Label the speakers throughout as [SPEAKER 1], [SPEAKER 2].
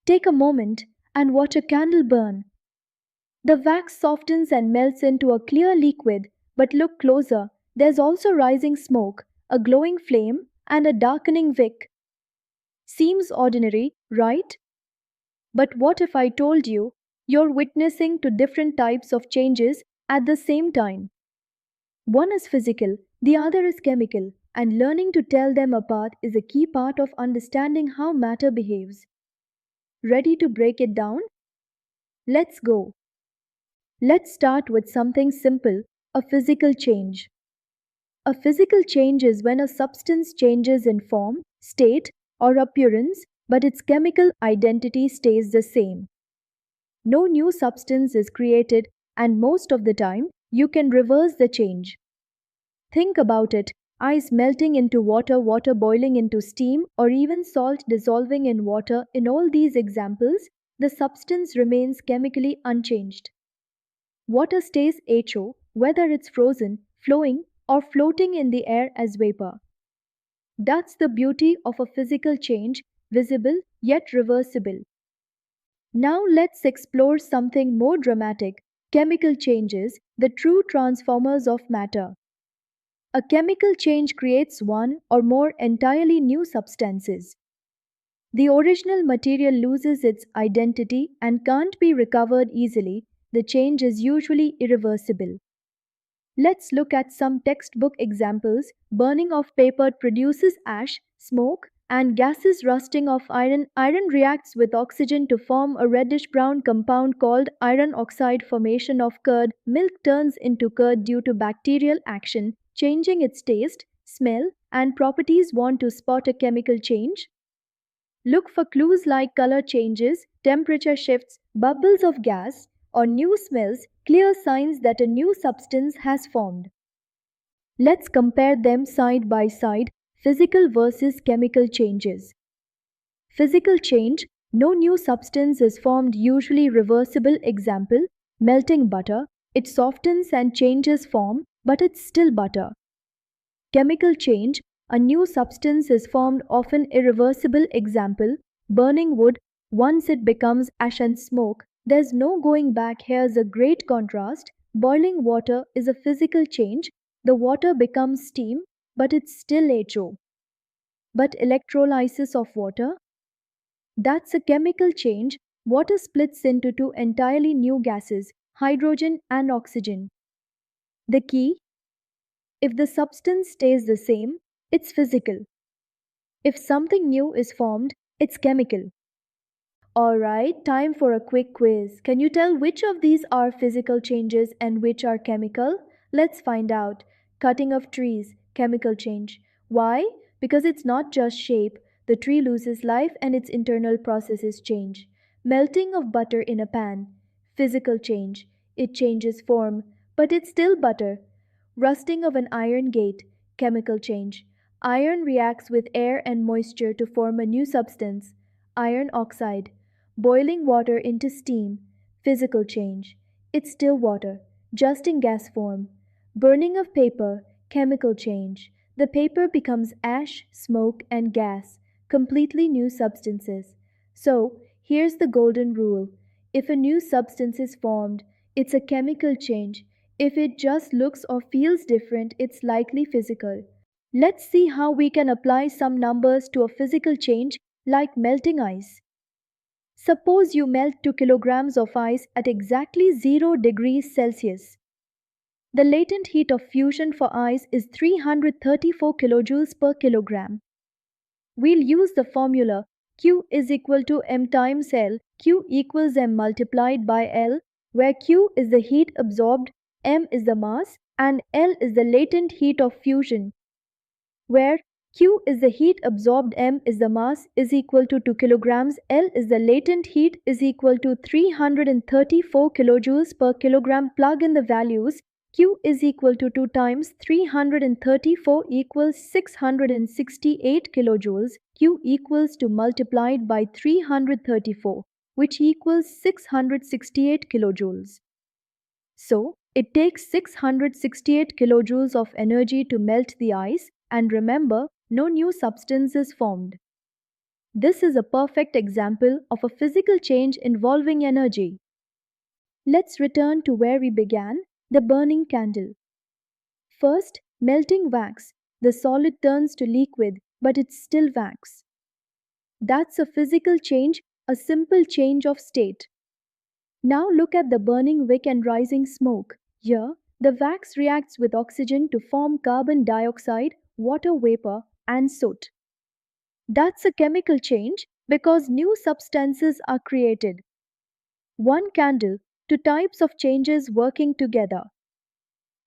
[SPEAKER 1] Take a moment and watch a candle burn. The wax softens and melts into a clear liquid, but look closer. There's also rising smoke, a glowing flame, and a darkening wick. Seems ordinary, right? But what if I told you you're witnessing two different types of changes at the same time? One is physical, the other is chemical, and learning to tell them apart is a key part of understanding how matter behaves. Ready to break it down? Let's go. Let's start with something simple, a physical change. A physical change is when a substance changes in form, state, or appearance, but its chemical identity stays the same. No new substance is created, and most of the time, you can reverse the change. Think about it: ice melting into water, water boiling into steam, or even salt dissolving in water. In all these examples, the substance remains chemically unchanged. Water stays HO, whether it's frozen, flowing, or floating in the air as vapor. That's the beauty of a physical change, visible yet reversible. Now let's explore something more dramatic: chemical changes, the true transformers of matter. A chemical change creates one or more entirely new substances. The original material loses its identity and can't be recovered easily. The change is usually irreversible. Let's look at some textbook examples. Burning of paper produces ash, smoke, and gases. Rusting of iron. Iron reacts with oxygen to form a reddish-brown compound called iron oxide. Formation of curd. Milk turns into curd due to bacterial action, changing its taste, smell, and properties. Want to spot a chemical change? Look for clues like color changes, temperature shifts, bubbles of gas, or new smells, clear signs that a new substance has formed. Let's compare them side by side: physical versus chemical changes. Physical change: no new substance is formed, usually reversible. Example: melting butter. It softens and changes form, but it's still butter. Chemical change: a new substance is formed, often irreversible. Example: burning wood. Once it becomes ash and smoke, there's no going back. Here's a great contrast: boiling water is a physical change. The water becomes steam, but it's still HO. But electrolysis of water? That's a chemical change. Water splits into two entirely new gases, hydrogen and oxygen. The key: if the substance stays the same, it's physical. If something new is formed, it's chemical. Alright, time for a quick quiz. Can you tell which of these are physical changes and which are chemical? Let's find out. Cutting of trees, chemical change. Why? Because it's not just shape. The tree loses life and its internal processes change. Melting of butter in a pan, physical change. It changes form, but it's still butter. Rusting of an iron gate, chemical change. Iron reacts with air and moisture to form a new substance, iron oxide. Boiling water into steam, physical change. It's still water, just in gas form. Burning of paper, chemical change. The paper becomes ash, smoke, and gas, completely new substances. So, here's the golden rule: if a new substance is formed, it's a chemical change. If it just looks or feels different, it's likely physical. Let's see how we can apply some numbers to a physical change, like melting ice. Suppose you melt 2 kilograms of ice at exactly 0 degrees Celsius. The latent heat of fusion for ice is 334 kilojoules per kilogram. We'll use the formula Q is equal to M times L. Q equals M multiplied by L, where Q is the heat absorbed, M is the mass, and L is the latent heat of fusion, where Q is the heat absorbed, M is the mass, is equal to 2 kilograms, L is the latent heat, is equal to 334 kilojoules per kilogram. Plug in the values. Q is equal to 2 times 334 equals 668 kilojoules. Q equals to multiplied by 334, which equals 668 kilojoules. So, it takes 668 kilojoules of energy to melt the ice, and remember, no new substance is formed. This is a perfect example of a physical change involving energy. Let's return to where we began, the burning candle. First, melting wax. The solid turns to liquid, but it's still wax. That's a physical change, a simple change of state. Now look at the burning wick and rising smoke. Here, the wax reacts with oxygen to form carbon dioxide, water vapor, and soot. That's a chemical change because new substances are created. One candle, two types of changes working together.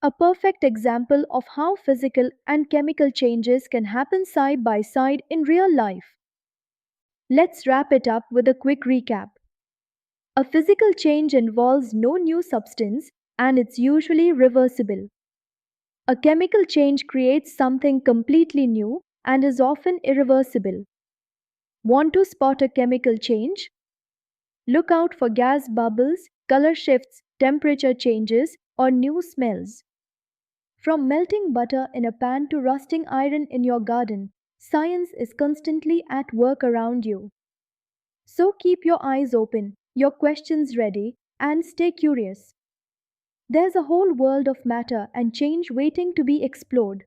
[SPEAKER 1] A perfect example of how physical and chemical changes can happen side by side in real life. Let's wrap it up with a quick recap. A physical change involves no new substance and it's usually reversible. A chemical change creates something completely new and is often irreversible. Want to spot a chemical change? Look out for gas bubbles, color shifts, temperature changes, or new smells. From melting butter in a pan to rusting iron in your garden, science is constantly at work around you. So keep your eyes open, your questions ready, and stay curious. There's a whole world of matter and change waiting to be explored.